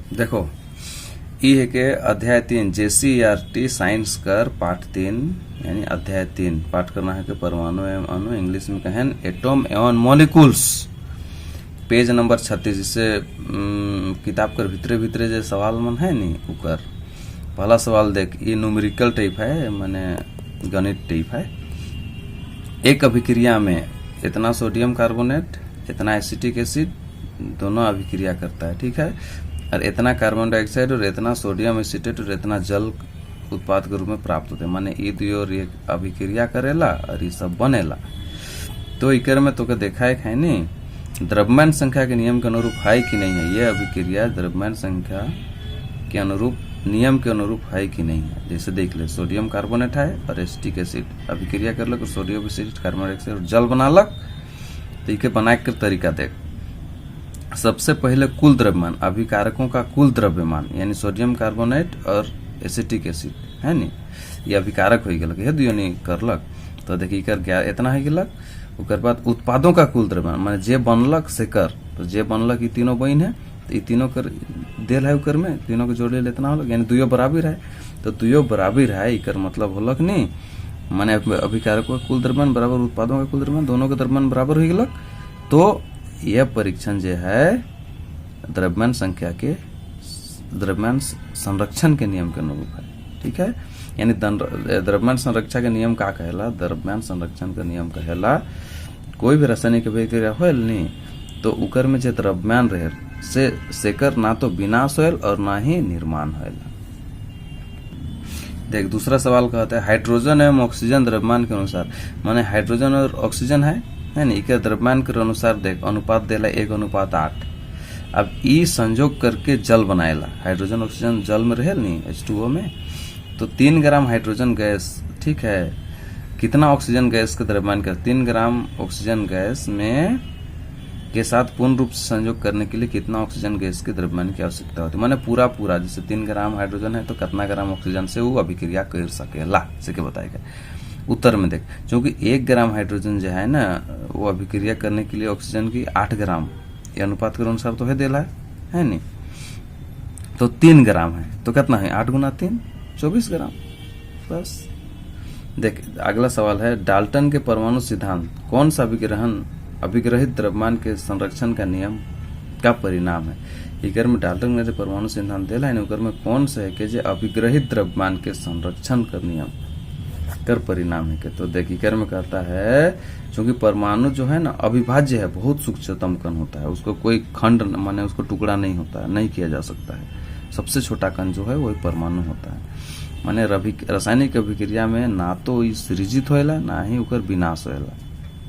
देखो, ई है के अध्याय 3 JCERT साइंस कर पाठ 3 यानी अध्याय 3 पाठ करना है कि परमाणु एवं अणु, इंग्लिश में कहें एटम एवं मॉलिक्यूल्स, पेज नंबर 36। जिससे किताब कर भीतरे भीतरे जो सवाल मन है नी उकर पहला सवाल देख, ये न्यूमेरिकल टाइप है, माने गणित टाइप है। एक अभिक्रिया में इतना सोडियम कार्बोनेट, इतना एसिटिक एसिड दोनों अभिक्रिया करता है, ठीक है, और इतना कार्बन डाइऑक्साइड और इतना सोडियम एसिटेट और इतना जल उत्पाद के रूप में प्राप्त होते हैं। माने ये दो अभिक्रिया करेला और ये सब बनेला। तो इकर में तो देखा है नहीं द्रव्यमान संख्या के नियम के अनुरूप है कि नहीं है, ये अभिक्रिया द्रव्यमान संख्या के अनुरूप नियम के अनुरूप है कि नहीं है। जैसे देख ले, सोडियम कार्बोनेट है और एसिटिक एसिड अभिक्रिया कर लग और सोडियम एसिड कार्बन डाइऑक्साइड और जल बना लग। तो इके बनाए के तरीका देख, सबसे पहले कुल द्रव्यमान, अभिकारकों का कुल द्रव्यमान यानी सोडियम कार्बोनेट और एसिटिक एसिड है नी, ये अभिकारक हो गलक है दियो नहीं करलक। तो देखिए कर क्या इतना है गलक। उसके बाद उत्पादों का कुल द्रव्यमान माने जे बनलक से कर, तो जे बनलक ये तीनों बहन है, तो ये तीनों कर देल है उकर में, तीनों को जोड़े ले इतना होलक, यानी दुयो बराबर है। तो दुयो बराबर है इकर मतलब होलक नहीं, माने अभिकारकों का कुल द्रव्यमान बराबर उत्पादों का कुल द्रव्यमान, दोनों का द्रव्यमान बराबर हो गलक। तो यह परीक्षण जो है द्रव्यमान संख्या के द्रव्यमान संरक्षण के नियम के अनुरूप है, ठीक है। यानी द्रव्यमान संरक्षण के नियम का कहेला, द्रव्यमान संरक्षण का नियम कहेला कोई भी रासायनिक अभिक्रिया होल नहीं तो उकर में जो द्रव्यमान रहे से सेकर ना तो विनाश होल और ना ही निर्माण होल। देख दूसरा सवाल कहता है हाइड्रोजन एवं ऑक्सीजन द्रव्यमान के अनुसार, माने हाइड्रोजन और ऑक्सीजन है नहीं, इके द्रव्यमान के अनुसार देख अनुपात देला 1:8। अब ई संयोग करके जल बनाएला, हाइड्रोजन ऑक्सीजन जल में रहे नहीं H2O में, तो 3 ग्राम हाइड्रोजन गैस, ठीक है, कितना ऑक्सीजन गैस का द्रव्यमान कर 3 ग्राम ऑक्सीजन गैस में के साथ पूर्ण रूप से संयोग करने के लिए कितना ऑक्सीजन गैस के द्रव्यमान की आवश्यकता होती है। माने पूरा जैसे 3 ग्राम हाइड्रोजन है तो कितना ग्राम ऑक्सीजन से वो अभिक्रिया कर सकेला, से के बताएगा। उत्तर में देख, क्योंकि 1 ग्राम हाइड्रोजन जो है ना वो अभिक्रिया करने के लिए ऑक्सीजन की 8 ग्राम ये अनुपात के अनुसार तो है देला है नहीं, तो 3 ग्राम है तो कितना है 8 गुना 3 24 ग्राम बस। देख अगला सवाल है डाल्टन के परमाणु सिद्धांत कौन सा अभिग्रहित द्रव्यमान के संरक्षण का नियम का परिणाम है। इकर में डाल्टन ने जो परमाणु सिद्धांत देला है उकर में कौन सा है कि जो अभिग्रहित द्रव्यमान के संरक्षण का नियम कर परिणाम है। तो देखिए कर में कहता है क्योंकि परमाणु जो है ना अविभाज्य है, बहुत सूक्ष्मतम कण होता है, उसको कोई खंड माने उसको टुकड़ा नहीं होता है, नहीं किया जा सकता है। सबसे छोटा कण जो है वही परमाणु होता है। माने रासायनिक अभिक्रिया में ना तो सृजित होएला ना ही उकर विनाश होएला,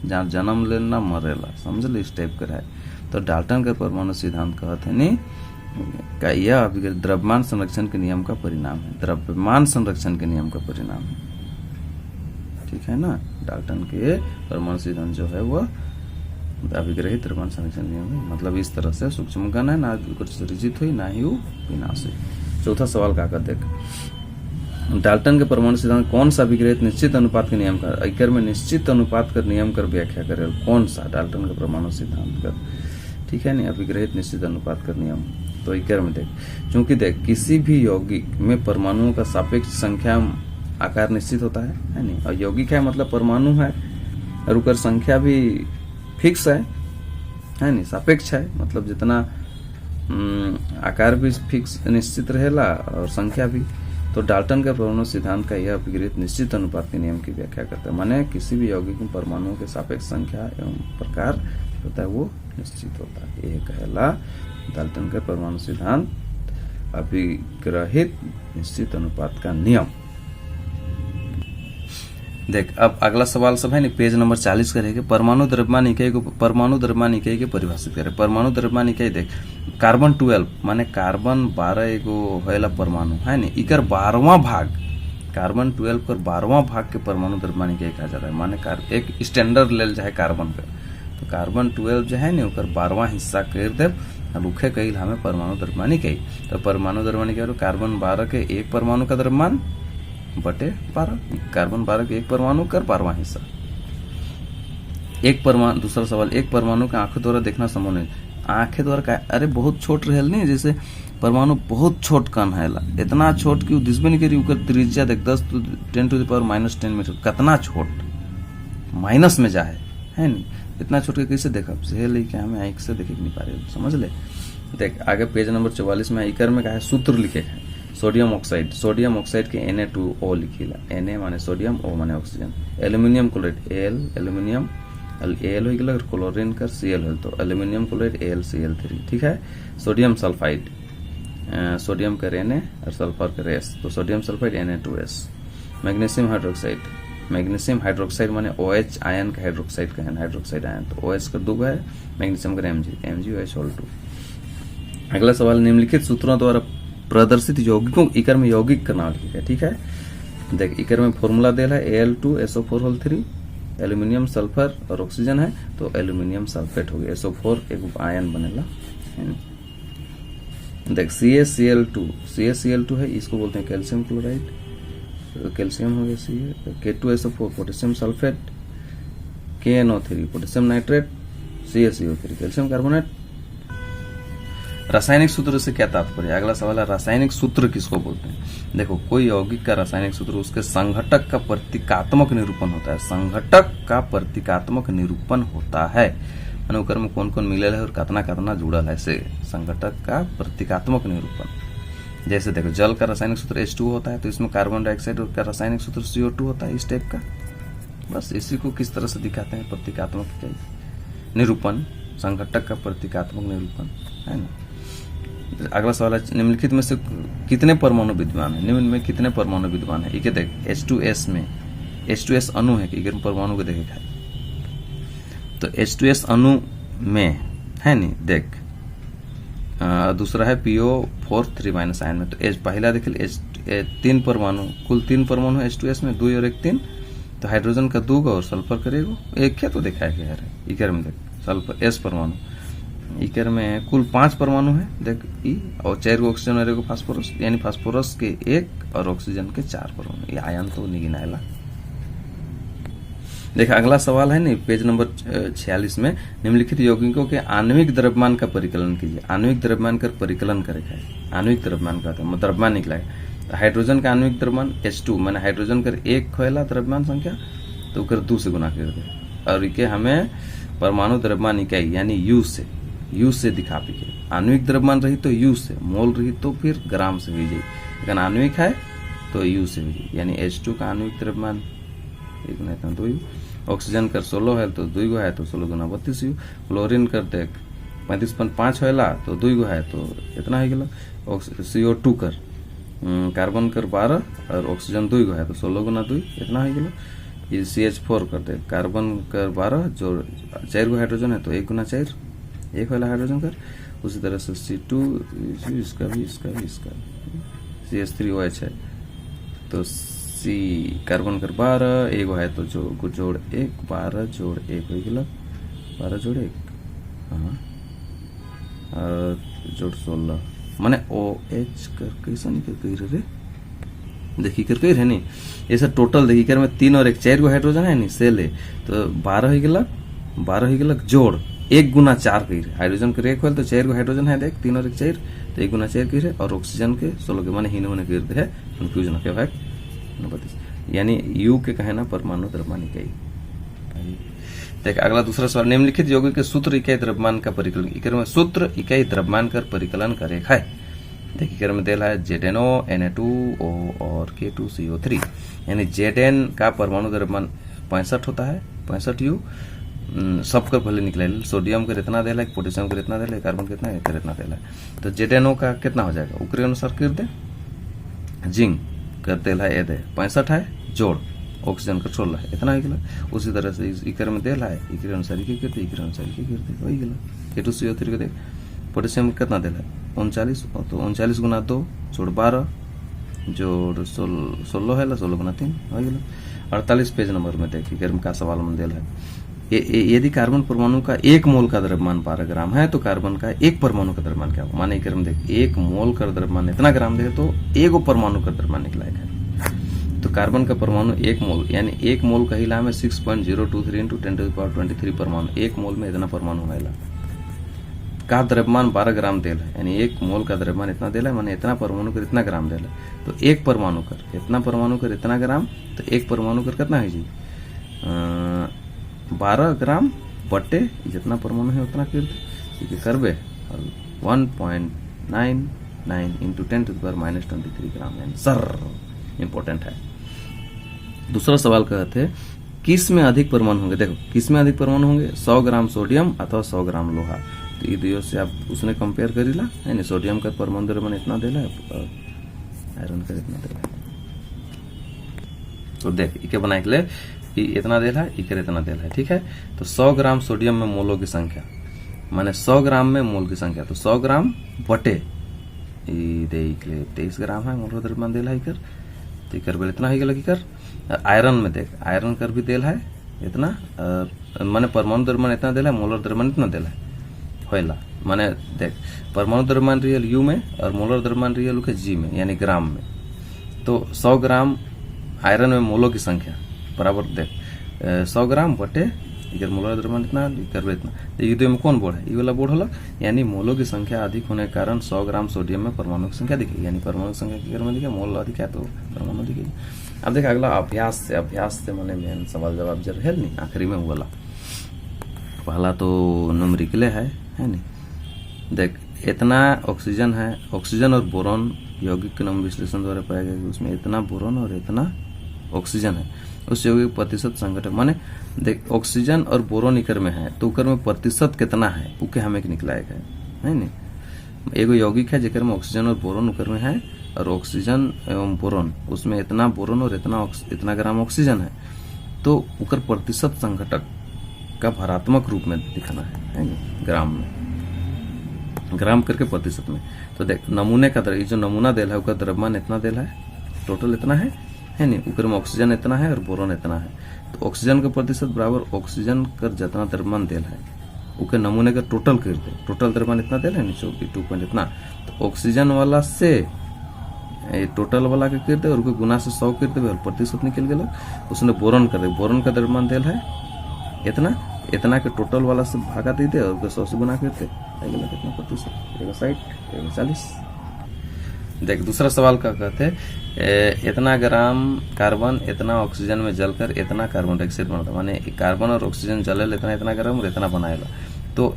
जहाँ जन्म लेना मरेला, समझ इस टाइप का है। तो डाल्टन का परमाणु सिद्धांत कहते हैं का यह द्रव्यमान संरक्षण के नियम का परिणाम है, द्रव्यमान संरक्षण के नियम का परिणाम है, ठीक है ना। डाल्टन के परमाणु सिद्धांत जो है वह अभिग्रहित द्रव्यमान संरक्षण नियम है, मतलब इस तरह से सूक्ष्म कण है ना कुछ सृजित हुई ना ही वो विनाश हुई। चौथा सवाल का देख, डाल्टन के परमाणु सिद्धांत कौन सा अभिग्रहित निश्चित अनुपात के नियम का, इकर में निश्चित अनुपात कर नियम कर व्याख्या करे कौन सा डाल्टन के परमाणु सिद्धांत कर, ठीक है नहीं, अभिग्रहित निश्चित अनुपात कर नियम। तो इकर में देख, क्योंकि देख किसी भी यौगिक में परमाणुओं का सापेक्ष संख्या आकार निश्चित होता है नहीं, और यौगिक है मतलब परमाणु है और उकर संख्या भी फिक्स है नहीं, सापेक्ष है, मतलब जितना आकार भी फिक्स निश्चित रहेला और संख्या भी। तो डाल्टन का परमाणु सिद्धांत का यह अभिग्रहित निश्चित अनुपात के नियम की व्याख्या करता है, माने किसी भी यौगिक में परमाणुओं के सापेक्ष संख्या एवं प्रकार होता है वो निश्चित होता है, यह कहला डाल्टन का परमाणु सिद्धांत अभिग्रहित निश्चित अनुपात का नियम। देख अब अगला सवाल सब है नहीं, पेज नंबर 40 करेंगे। परमाणु द्रव्यमान इकाई को परिभाषित करें। परमाणु द्रव्यमान इकाई देख, कार्बन 12 माने कार्बन 12 एगो होएला परमाणु है नहीं, इकर 12वां भाग, कार्बन 12 कर 12वां भाग के परमाणु द्रव्यमान इकाई कहा जाता है। माने एक स्टैंडर्ड लेल जाए कार्बन का, तो कार्बन 12 जो है नहीं उकर 12वां हिस्सा कर दे और उखे कहिल हमें परमाणु द्रव्यमान इकाई। तो परमाणु द्रव्यमान इकाई कार्बन 12 के एक परमाणु का द्रव्यमान बटे 12, कार्बन 12 के एक परमाणु कर 12वां हिस्सा। एक परमाणु, दूसरा सवाल, एक परमाणु का आंखों द्वारा देखना संभव नहीं। आंखें द्वारा का अरे बहुत छोट रहेल नहीं, जैसे परमाणु बहुत छोट कण है, इतना छोट कि वो दिसबे नहीं करी, ओकर त्रिज्या देख 10 to 10⁻⁻10 मीटर, कितना छोट माइनस में जाए है नहीं, इतना छोट के कैसे देखब से ले क्या हमें आंख से देख नहीं पा रहे, समझ ले। देख आगे पेज नंबर 44 में इकर में का है सूत्र लिखे है, सोडियम ऑक्साइड, सोडियम ऑक्साइड के Na2O लिखिला, Na माने सोडियम, O माने oxygen, aluminium chloride Al, aluminium Al हो गया और क्लोरीन का Cl हो तो एल्यूमिनियम क्लोराइड AlCl3, ठीक है। सोडियम सल्फाइड, सोडियम का Na और सल्फर का S, तो sodium sulphide Na2S। Magnesium hydroxide, magnesium hydroxide माने OH आयन का हाइड्रोक्साइड का है, हाइड्रोक्साइड आयन, तो OH का 2 है, मैग्नीशियम का MgOH2। अगला सवाल, निम्नलिखित सूत्रों द्वारा प्रदर्शित यौगिकों, इकर में यौगिक का नाम लिखा है, ठीक है। देख इकर में फॉर्मूला दिया है Al2SO4 एल्यूमिनियम सल्फर और ऑक्सीजन है तो एल्यूमिनियम सल्फेट हो गया, SO4 एक आयन बनेला। देख CaCl2 है, इसको बोलते हैं कैल्शियम क्लोराइड, तो कैल्शियम हो गया K2SO4 potassium sulphate, KNO3 potassium nitrate, CaCO3 calcium carbonate. रासायनिक सूत्र से क्या तात्पर्य? अगला सवाल है रासायनिक सूत्र किसको बोलते हैं? देखो कोई यौगिक का रासायनिक सूत्र उसके संघटक का प्रतीकात्मक निरूपण होता है, संघटक का प्रतीकात्मक निरूपण होता है, माने ओकर में कौन कौन मिलल है और कितना कितना जुड़ल है, से संघटक का प्रतीकात्मक निरूपण। जैसे देखो जल का रासायनिक सूत्र H2 होता है तो इसमें कार्बन डाइऑक्साइड का रासायनिक सूत्र CO2 होता है, इस टाइप का। बस इसी को किस तरह से दिखाते हैं, प्रतीकात्मक निरूपण, संघटक का प्रतीकात्मक निरूपण, है ना। अगला सवाल है निम्नलिखित में से कितने परमाणु विद्यमान है? निम्न में कितने परमाणु विद्यमान है? ये देख H2S में H2S अणु है कि परमाणु को देखेगा, तो H2S अणु में है नहीं, देख दूसरा है PO4 3- आयन में, तो H पहला देखिए तीन परमाणु, कुल 3 परमाणु H2S में, 2 और 1 3, तो हाइड्रोजन का 2 और सल्फर करेगा 1 है, तो देखा है यार इकर में देख सल्फर S परमाणु, इकर में कुल 5 परमाणु है देख ई, और 4 गो ऑक्सीजन और 1 फास्फोरस, यानी फास्फोरस के 1 और ऑक्सीजन के 4 परमाणु, ये आयन तो नहीं गिनाएला। देखा अगला सवाल है नहीं पेज नंबर 46 में, निम्नलिखित यौगिकों के आणविक द्रव्यमान का परिकलन कीजिए। आणविक द्रव्यमान का परिकलन करेगा, आणविक द्रव्यमान का द्रव्यमान निकला है, तो हाइड्रोजन का आणविक द्रव्यमान H2 मैंने हाइड्रोजन कर 1 खोला द्रव्यमान संख्या तो कर 2 से गुना कर दे, और इके हमें परमाणु द्रव्यमान इकाई यानी U से दिखा पीके, आणविक द्रव्यमान रही तो U से, मोल रही तो फिर ग्राम से हुई जाए, लेकिन आणविक है तो U से हुई, यानी H2 का आणविक द्रव्यमान 1 गुना 2U, ऑक्सीजन कर 16 है तो 2 गो है तो 16 गुना 32U, क्लोरीन कर देख 35.5 होला तो 2 गो है तो इतना हो गया, CO2 कर कार्बन कर 12 और ऑक्सीजन 2 गो है तो 16 गुना 2 इतना हो गया, ये CH4 कर दे कार्बन कर 12 जो 4 गो हाइड्रोजन है तो 1 गुना 4 1 वाला हाइड्रोजन कर, उसी तरह से C2 इसका भी CH3OH है तो C कार्बन कर 12 1 है तो जो जोड़ 1 12 जोड़ 1 हो गया 12 जोड़ 1 हाँ और जोड़ 16 माने OH कर कैसा निकल गई रे, देखी कर कही है नहीं, ऐसा टोटल देखी कर में 3 और 1 4 गो हाइड्रोजन है नहीं सेल है तो 12 हो गया जोड़ 1 गुना 4 कही हाइड्रोजन के 1 तो 4 गो हाइड्रोजन है देख 3 और 1 4 तो 1 गुना 4 कही और ऑक्सीजन के 16 के माने हीन होने गिरते है कंफ्यूजन के भाग 32 यानी U के कहना परमाणु द्रव्यमान इकाई। देख अगला दूसरा सवाल, निम्नलिखित यौगिक के सूत्र इकाई द्रव्यमान का परिकलन, इकर में सूत्र इकाई द्रव्यमान का परिकलन करे है। देखिए इकर में देला है ZnO Na2O और K2CO3, यानी Zn का परमाणु द्रव्यमान 65 होता है 65U, सबका पहले निकला सोडियम का इतना देला है, पोटेशियम का इतना देला है, कार्बन कितना है इतना देला है, तो ZnO का कितना हो जाएगा उकरे अनुसार कर दे, जिंक कर देला है 65 है जोड़ ऑक्सीजन का 16 है इतना हो गया, उसी तरह से इकर में देला है इकर अनुसार की करते इकर अनुसार की करते हो गया। K2CO3 को देख पोटेशियम कितना देला है 39 तो 39 गुना 2 जोड़ 12 जोड़ 16 है 16 गुना 3 हो गया। 48 पेज नंबर में देखिए गर्म का सवाल में देला है, यदि कार्बन परमाणु का 1 मोल का द्रव्यमान 12 ग्राम है तो कार्बन का 1 परमाणु का द्रव्यमान क्या होगा, माने इकर में देख 1 मोल का द्रव्यमान इतना ग्राम देगा तो 1 परमाणु का द्रव्यमान निकलाएगा, तो कार्बन का परमाणु 1 मोल यानी 1 मोल का हिला में 6.023 × 10⁻23 परमाणु, 1 मोल में इतना परमाणु होगा का द्रव्यमान 12 ग्राम देल है, यानी 1 मोल का द्रव्यमान इतना देला है, माने इतना परमाणु कर इतना ग्राम देला है। तो 1 परमाणु कर इतना परमाणु कर इतना ग्राम, तो 1 परमाणु कर कितना है जी 12 ग्राम बटे जितना परमाणु है उतना कर दे करबे 1.99 इंटू 10⁻⁻23 ग्राम आंसर। इंपॉर्टेंट है। दूसरा सवाल कहते हैं किस में अधिक परमाणु होंगे। देखो किस में अधिक परमाणु होंगे, 100 ग्राम सोडियम अथवा 100 ग्राम लोहा। तो ये दोनों से आप उसने कंपेयर करीला है ना। सोडियम का परमाणु द्रव्यमान इतना देला है और आयरन का इतना देला है। तो देख इके बनाए के लिए इतना देला है, इके इतना देला है, ठीक है। तो 100 ग्राम सोडियम में मोलों की संख्या माने 100 ग्राम में मोल की संख्या, तो 100 ग्राम बटे देख ले 23 ग्राम है मोल द्रव्यमान देला है इकर। तो इकर बेल इतना ही गल कर। आयरन में देख आयरन कर भी देल है इतना माने परमाणु द्रव्यमान इतना देला है, मोलर द्रव्यमान इतना देला है होइला। माने देख परमाणु द्रव्यमान रियल यू में और मोलर द्रव्यमान रियल के जी में यानी ग्राम में। तो 100 ग्राम आयरन में मोलों की संख्या बराबर देख 100 ग्राम बटे इधर मोलर द्रव्यमान इतना इधर इतना। तो ये दो में कौन बोर्ड है, ये वाला बोर्ड होला, यानी मोलों की संख्या अधिक होने के कारण 100 ग्राम सोडियम में परमाणु की संख्या दिखेगी, यानी परमाणु की संख्या की में दिखे मोल अधिक है तो परमाणु दिखेगी। अब देखा अगला अभ्यास से मैंने मेन सवाल जवाब जब है नहीं आखिरी में बोला। पहला तो न्यूमेरिकल है नहीं। देख इतना ऑक्सीजन है, ऑक्सीजन और बोरॉन यौगिक के नाम विश्लेषण द्वारा पाया गया कि उसमें इतना बोरॉन और इतना ऑक्सीजन है। उस यौगिक प्रतिशत संघटक माने देख ऑक्सीजन और बोरॉन इकर में है तो उकर में प्रतिशत कितना है उके हमें निकलाएगा है नहीं। एगो यौगिक है जेकर में ऑक्सीजन और बोरॉन उकर में है और ऑक्सीजन एवं बोरॉन उसमें इतना बोरॉन और इतना ग्राम ऑक्सीजन है, तो उकर प्रतिशत संघटक का भरात्मक रूप में दिखाना है नहीं ग्राम में, ग्राम करके प्रतिशत में। तो देख नमूने का जो नमूना देला है उसका द्रव्यमान इतना देला है, टोटल इतना है नहीं। उकर में ऑक्सीजन इतना है और बोरॉन इतना है, तो ऑक्सीजन का प्रतिशत बराबर ऑक्सीजन कर जितना द्रव्यमान देला है उके नमूने का टोटल कर दे। टोटल द्रव्यमान इतना देला है 2 पॉइंट इतना, तो ऑक्सीजन वाला से टोटल वाला के कर दे और गुना से 100 कर दे और प्रतिशत निकल गया। उसने बोरॉन कर दे, बोरॉन का द्रव्यमान देला है इतना के टोटल वाला से भागा दे दे और 100 से गुना करते कितना प्रतिशत 60 40। देख दूसरा सवाल का कहते हैं इतना ग्राम कार्बन इतना ऑक्सीजन में जलकर इतना कार्बन डाइऑक्साइड बनता, माने कार्बन और ऑक्सीजन जले इतना ग्राम और इतना बनाएगा। तो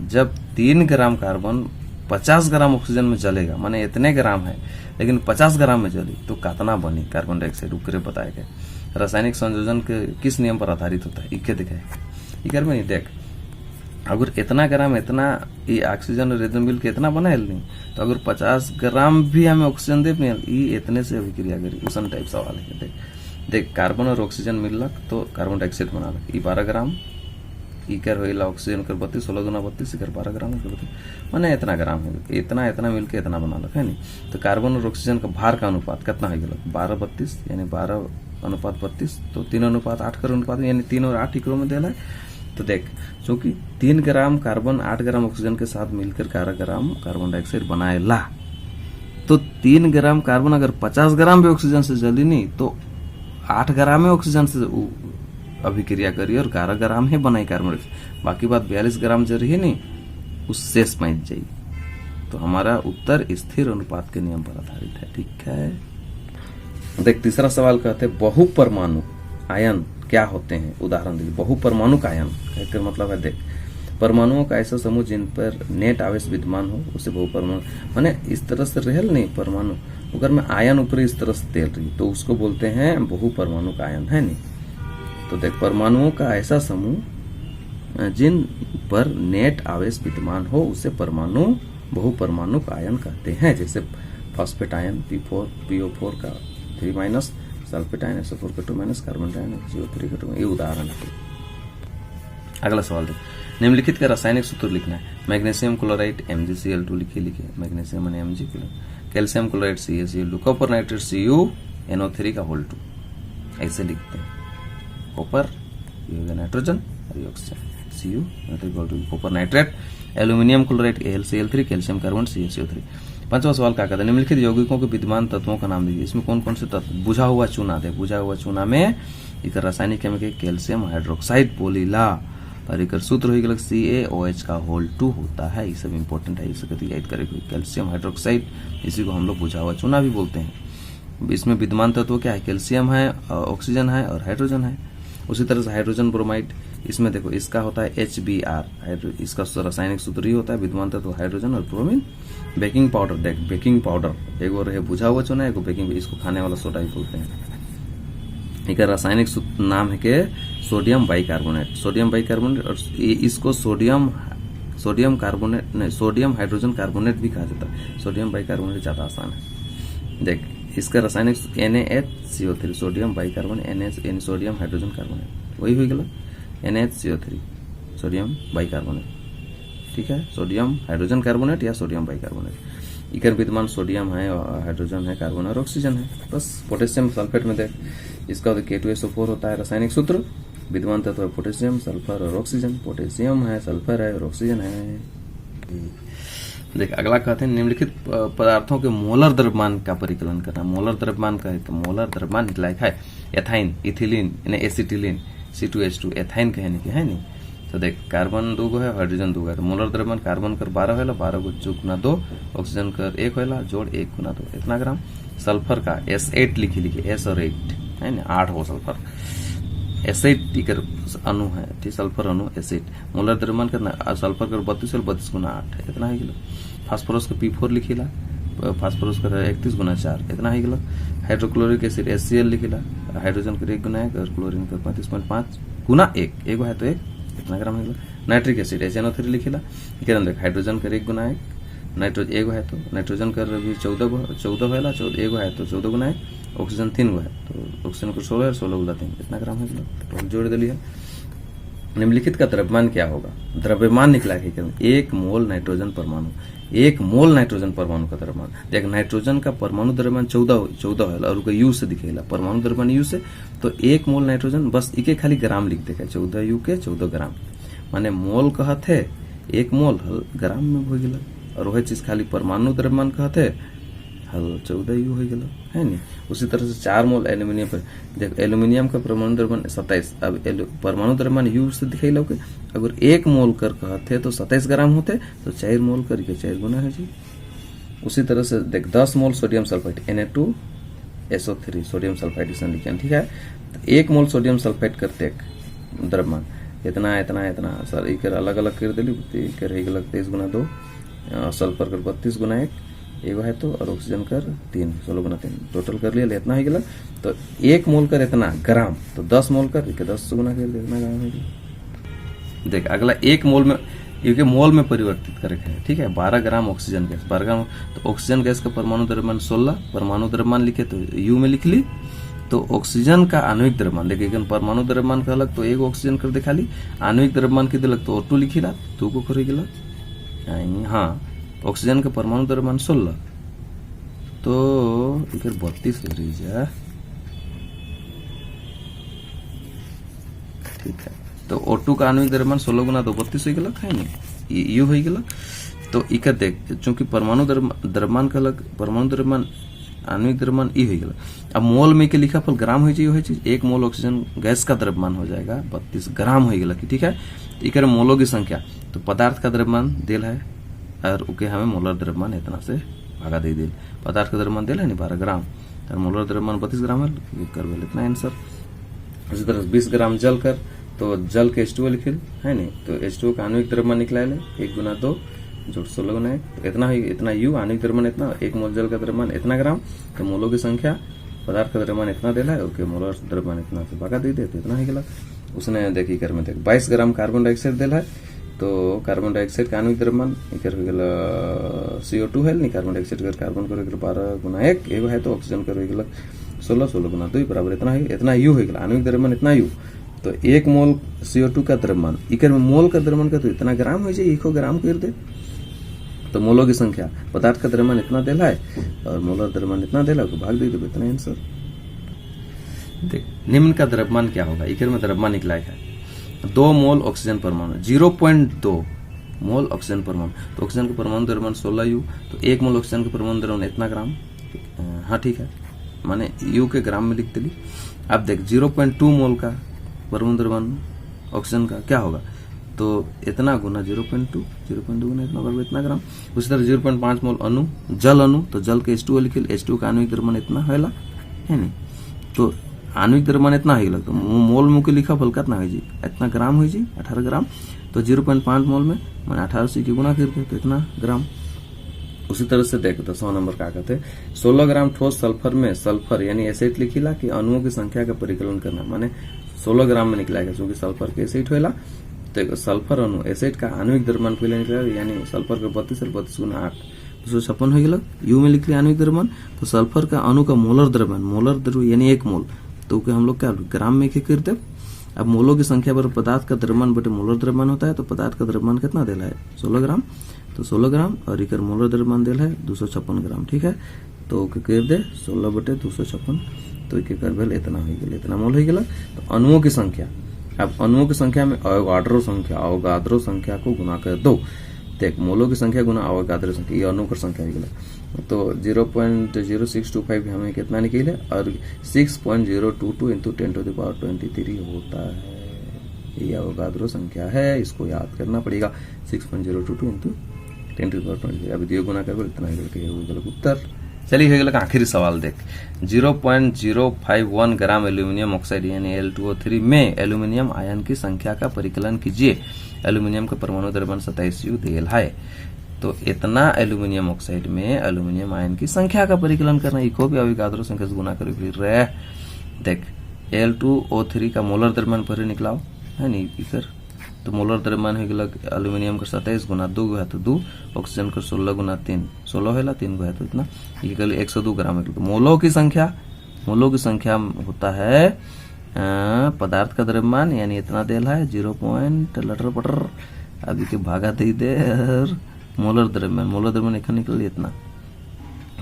जब 3 ग्राम कार्बन 50 ग्राम ऑक्सीजन में जलेगा, माने इतने ग्राम है लेकिन 50 ग्राम में जली तो कितना बनी कार्बन डाइऑक्साइड उकरे बताएगा। रासायनिक संयोजन के किस नियम पर आधारित होता है इके दिखाए इकर में नहीं। देख अगर इतना ग्राम इतना ये ऑक्सीजन और इतना मिल के इतना बनाए नहीं, तो अगर 50 ग्राम भी हमें ऑक्सीजन दे ये इतने से अभिक्रिया करी उसन टाइप सवाल है। देख कार्बन और ऑक्सीजन मिलक तो कार्बन डाइऑक्साइड बना लग 12 ग्राम इकर होइला ऑक्सीजन कर 32 16 गुना 32 इकर 12 ग्राम कर 32 माने इतना ग्राम है इतना मिलके इतना बना लग है नहीं। तो कार्बन और ऑक्सीजन का भार का अनुपात कितना हो गया 12:32 यानी 12:32, तो 3:8 कर अनुपात यानी 3 और 8 इकरो में देला है। तो देख चूंकि 3 ग्राम कार्बन 8 ग्राम ऑक्सीजन के साथ मिलकर 11 ग्राम कार्बन डाइऑक्साइड बनाएला, तो 3 ग्राम कार्बन अगर 50 ग्राम भी ऑक्सीजन से जली नहीं तो 8 ग्राम में ऑक्सीजन से अभिक्रिया करी और 11 ग्राम ही बनाई कार्बन डाइऑक्साइड, बाकी बात 42 ग्राम जल रही नहीं उस शेष पहुंच जाई। तो हमारा उत्तर स्थिर अनुपात के नियम पर आधारित है। ठीक है। देख तीसरा सवाल कहते हैं बहुपरमाणु आयन क्या होते हैं। उदाहरण देखिए बहुपरमाणुक आयन का मतलब है देख परमाणुओं का ऐसा समूह जिन पर नेट आवेश विद्यमान हो उसे बहुपरमाणु माने इस तरह से रहल नहीं परमाणु अगर में आयन ऊपर इस तरह से तेल रही तो उसको बोलते हैं बहुपरमाणुक आयन है नहीं। तो देख परमाणुओं का ऐसा समूह जिन पर नेट आवेश विद्यमान हो उसे परमाणु बहुपरमाणुक आयन कहते हैं। जैसे फॉस्फेट आयन PO4 का 3- सल्फेट आयन SO4 का 2- कार्बन आयन CO3 का 2। ये उदाहरण है। अगला सवाल देखो निम्नलिखित का रासायनिक सूत्र लिखना है। मैग्नीशियम क्लोराइड MgCl2 लिखे मैग्नीशियम माने Mg, calcium chloride CaCl2, copper nitrate CuNO3 का होल 2 ऐसे लिखते हैं। कॉपर ये होगा नाइट्रोजन और ये oxygen Cu copper nitrate, aluminium chloride AlCl3, calcium carbon CaCO3। पांचवा सवाल क्या कहता है निम्नलिखित यौगिकों के विद्यमान तत्वों का नाम दीजिए। इसमें कौन कौन से तत्व बुझा हुआ चूना दे बुझा हुआ चूना में एक रासायनिक केमिकल कैल्शियम हाइड्रोक्साइड बोलीला और एक सूत्र हो गया CaOH का होल 2 होता है। ये सब इंपॉर्टेंट है, इसे कभी याद करेंगे। कैल्शियम हाइड्रोक्साइड, इसी को हम लोग बुझा हुआ चूना भी बोलते हैं। इसमें विद्यमान तत्व क्या है, कैल्शियम है, ऑक्सीजन है और हाइड्रोजन है। उसी तरह से हाइड्रोजन ब्रोमाइड, इसमें देखो इसका होता है HBr, इसका रासायनिक सूत्र ही होता है विद्यमान तत्व हाइड्रोजन और ब्रोमीन। बेकिंग पाउडर, देख बेकिंग पाउडर एक और है बुझा हुआ चूना, एक बेकिंग, इसको खाने वाला सोडा ही बोलते हैं। एक रासायनिक नाम है के सोडियम बाइकार्बोनेट, सोडियम बाइकार्बोनेट, और इसको सोडियम कार्बोनेट नहीं, सोडियम हाइड्रोजन कार्बोनेट भी कहा जाता है। सोडियम बाइकार्बोनेट ज्यादा आसान है। देख इसका रासायनिक NaHCO3, sodium bicarbonate, sodium hydrogen carbonate, वही हो गया NaHCO3, सोडियम बाइकार्बोनेट। ठीक है, सोडियम हाइड्रोजन कार्बोनेट या सोडियम बाइकार्बोनेट। इकर विद्यमान सोडियम है, हाइड्रोजन है, कार्बन और ऑक्सीजन है। बस पोटेशियम सल्फेट में देख, इसका K2SO4 होता है रासायनिक सूत्र। विद्यमान तत्व है पोटेशियम, सल्फर और ऑक्सीजन। पोटेशियम है, सल्फर है और ऑक्सीजन है। देख अगला कहते हैं निम्नलिखित पदार्थों के मोलर द्रव्यमान का परिकलन करना। मोलर द्रव्यमान का है तो मोलर द्रव्यमान लायक है ethyne, ethylene, acetylene, C2H2, ethyne कहने के है नहीं। तो देख कार्बन 2 है, हाइड्रोजन 2 है, तो मोलर द्रव्यमान कार्बन कर 12 है, 12 को गुना 2, ऑक्सीजन कर 1 है, जोड़ 1 गुना 2 इतना ग्राम। सल्फर का S8 लिखी S और 8 है ना, 8 हो सल्फर। S8 इकर अणु है, ठीक, सल्फर अणु S8। मोलर द्रव्यमान करना सल्फर कर 32 है, 32 गुना 8 इतना है किलो। फास्फोरस का P4 लिखिला, फास्फोरस कर 31 गुना 4 इतना है किलो। हाइड्रोक्लोरिक एसिड HCl लिखिला, हाइड्रोजन कर 1 गुना 1 और क्लोरीन कर 35.5 गुना 1, एगो है तो 1 इतना ग्राम है। नाइट्रिक एसिड HNO3 लिखिला, देख हाइड्रोजन कर 1 गुना 1, नाइट्रोजन एगो है तो नाइट्रोजन कर भी 14 है, एगो है तो 14 गुना 1, ऑक्सीजन 3 गो है तो ऑक्सीजन को 16 है, 16 गुना 3 इतना ग्राम है किलो। तो जोड़ दिलिए। निम्नलिखित का द्रव्यमान क्या होगा, द्रव्यमान निकला है 1 मोल नाइट्रोजन परमाणु, 1 मोल नाइट्रोजन परमाणु का द्रव्यमान। देख नाइट्रोजन का परमाणु द्रव्यमान 14 है और यू से दिखेला, परमाणु द्रव्यमान यू से, तो 1 मोल नाइट्रोजन बस इके खाली ग्राम लिख देगा, 14 यू के 14 ग्राम, माने मोल कहते 1 मोल हल ग्राम में हो गया। और वह चीज खाली परमाणु द्रव्यमान कहते हल 14 यू हो गया है नहीं। उसी तरह से 4 मोल एल्यूमिनियम पर, देख एल्यूमिनियम का परमाणु द्रव्यमान 27, अब परमाणु द्रव्यमान यू से दिखाई लो के अगर 1 मोल कर कहते तो 27 ग्राम होते, तो 4 मोल करके 4 गुना है जी। उसी तरह से देख 10 मोल sodium sulphate Na2SO3 sodium sulphide लिखे, ठीक है। तो 1 मोल सोडियम सल्फेट करते द्रव्यमान इतना इतना इतना सर एक अलग अलग कर दिली, 23 गुना 2, सल्फर कर 32 गुना 1 एगो है तो, और ऑक्सीजन कर 3, 16 गुना 3 टोटल कर लिया, इतना ही गया। तो 1 मोल कर इतना ग्राम, तो 10 मोल कर 10 गुना कर इतना ग्राम है। देख अगला 1 मोल में, क्योंकि मोल में परिवर्तित करके है, ठीक है। 12 ग्राम ऑक्सीजन गैस, 12 ग्राम, तो ऑक्सीजन गैस का परमाणु द्रव्यमान 16, परमाणु द्रव्यमान लिखे तो यू में लिख ली। तो ऑक्सीजन का आणविक द्रव्यमान देखिए, परमाणु द्रव्यमान का अलग तो एक ऑक्सीजन कर देखा ली, आणविक द्रव्यमान के दिलक तो O2 लिखी ला, 2 को कर गया। हाँ, ऑक्सीजन का परमाणु द्रव्यमान 16, तो इधर 32 ले रही जा, ठीक है। तो O2 का आणविक द्रव्यमान 16 गुना 2 32 हो गया है नहीं, यू हो गया। तो इका देख चूंकि परमाणु द्रव्यमान का अलग, परमाणु द्रव्यमान आणविक द्रव्यमान ई हो गया। अब मोल में के लिखा फल ग्राम हो जाए, 1 मोल ऑक्सीजन गैस का द्रव्यमान हो जाएगा 32 ग्राम हो गया, ठीक है। इकर मोलों की संख्या, तो पदार्थ का द्रव्यमान दिल है और उके हमें मोलर द्रव्यमान इतना से भागा दे दिल। पदार्थ का द्रव्यमान दिल है नहीं 12 ग्राम, तो मोलर द्रव्यमान 32 ग्राम है, कर इतना आंसर। उसी तरह 20 ग्राम जल कर, तो जल के H2O लिखिल है नहीं, तो H2O का आणविक द्रव्यमान निकला 1 गुना 2 जोड़ 16 गुना 1, तो इतना ही, इतना यू आणविक द्रव्यमान इतना, 1 मोल जल का द्रव्यमान इतना ग्राम, तो मोलों की संख्या पदार्थ का द्रव्यमान इतना दिला है, ओके मोलर द्रव्यमान इतना से भागा दे दे, तो इतना ही गला। उसने देखी कर में देख 22 ग्राम कार्बन डाइऑक्साइड दिला है, तो कार्बन डाइऑक्साइड का आणविक द्रव्यमान इकर हो गया CO2 है नहीं, कार्बन डाइऑक्साइड कर कार्बन कर 12 गुना 1 एगो है, तो ऑक्सीजन कर हो गया 16, 16 गुना 2 बराबर इतना है, इतना यू हो गया आणविक द्रव्यमान इतना यू। तो 1 मोल CO2 का द्रव्यमान, इकर में मोल का द्रव्यमान का तो इतना ग्राम हो जाए, 1 ग्राम कर दे, तो मोलों की संख्या पदार्थ का द्रव्यमान इतना दिला है और मोलर द्रव्यमान इतना दिला, तो भाग दे दो, इतना आंसर। देख निम्न का द्रव्यमान क्या होगा, इकर में द्रव्यमान निकला है 2 मोल ऑक्सीजन परमाणु, 0.2 मोल ऑक्सीजन परमाणु, तो ऑक्सीजन का परमाणु द्रव्यमान 16 यू, तो 1 मोल ऑक्सीजन का परमाणु द्रव्यमान इतना ग्राम, हाँ ठीक है, माने यू के ग्राम में लिख दिली। अब देख 0.2 मोल का परमाणु द्रव्यमान ऑक्सीजन का क्या होगा, तो इतना गुना 0.2 गुना इतना बराबर इतना ग्राम। उसी तरह 0.5 मोल अणु जल अणु, तो जल के H2O लिखिल, H2O का आणविक द्रव्यमान इतना होला है नहीं, तो आणविक द्रव्यमान इतना हो गया, तो मोल मुके लिखा फल कितना हो जी, इतना ग्राम हो जी 18 ग्राम। तो 0.5 मोल में मैंने 18 से गुना कर दिया तो इतना ग्राम। उसी तरह से देख 10वां नंबर क्या कहते हैं, 16 ग्राम ठोस सल्फर में सल्फर यानी एसिड लिखिला कि अणुओं की संख्या का परिकलन करना, माने 16 ग्राम में निकला है क्योंकि सल्फर के एसिड होला, तो सल्फर अणु एसिड का आणविक द्रव्यमान पहले निकला यानी सल्फर का 32 और 32 गुना 8 256 हो गया। यू में लिख लिया आणविक द्रव्यमान, तो सल्फर का अणु का मोलर द्रव्यमान, मोलर द्रव्य यानी 1 मोल, तो हम लोग क्या ग्राम में कर दे। अब मोलों की संख्या पर पदार्थ का द्रव्यमान बटे मोलर द्रव्यमान होता है, तो पदार्थ का द्रव्यमान कितना देला है 16 ग्राम, तो 16 ग्राम और इकर मोलर द्रव्यमान देला है 256 ग्राम। ठीक है, तो कर दे 16 बटे 256, तो एक भेल इतना हो गया, इतना मोल हो गया। तो अणुओं की संख्या, अब अणुओं की संख्या में अवोगाद्रो संख्या को गुना कर दो, देख मोलों की संख्या गुना अवोगाद्रो संख्या, ये अणु की संख्या हो गया, तो 0.0625 हमें कितना निकले और 6.022 इंटू 10⁻23 होता है, ये अवोगाद्रो संख्या है, इसको याद करना पड़ेगा 6.022 इंटू 10⁻23। अभी दियो गुना कर इतना ही उत्तर। चलिए हो गया आखिरी सवाल देख, 0.051 ग्राम एल्यूमिनियम ऑक्साइड यानी Al2O3 में एल्यूमिनियम आयन की संख्या का परिकलन कीजिए। एल्यूमिनियम का परमाणु द्रव्यमान 27 U देल है, तो इतना एल्यूमिनियम ऑक्साइड में एल्यूमिनियम आयन की संख्या का परिकलन करना, इको भी अवोगाद्रो संख्या से गुना कर फिर रहे। देख Al2O3 का मोलर द्रव्यमान पर निकलाओ है नहीं इकर, तो मोलर द्रव्यमान हो गया एल्यूमिनियम का 27 गुना 2 है तो 2, ऑक्सीजन का 16 गुना 3 16 है 3 है तो इतना, ये 102 ग्राम है। तो मोलों की संख्या होता है पदार्थ का द्रव्यमान यानी इतना देल है 0. अभी के भागा दे और मोलर द्रव्यमान एक निकल इतना,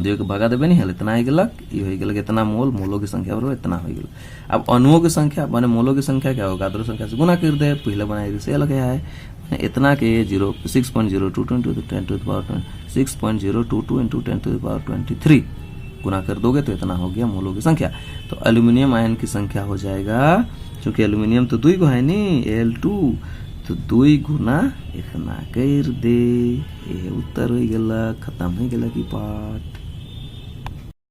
जो के भागा देवे नहीं है इतना हो गलक, ये हो गलक इतना मोल, मोलों की संख्या बराबर इतना हो गलक। अब अणुओं की संख्या माने मोलों की संख्या क्या होगा, अवोगाद्रो संख्या से गुना कर दे, पहले बनाए से अलग है इतना के 6.022 इंटू 10⁻23 गुना कर दोगे तो इतना हो गया मोलों की संख्या। तो एल्यूमिनियम आयन की संख्या हो जाएगा, क्योंकि एल्यूमिनियम तो 2 है नी Al2, तो 2 गुना इतना कर दे, ये उत्तर हो गया, खत्म हो गया की पाठ।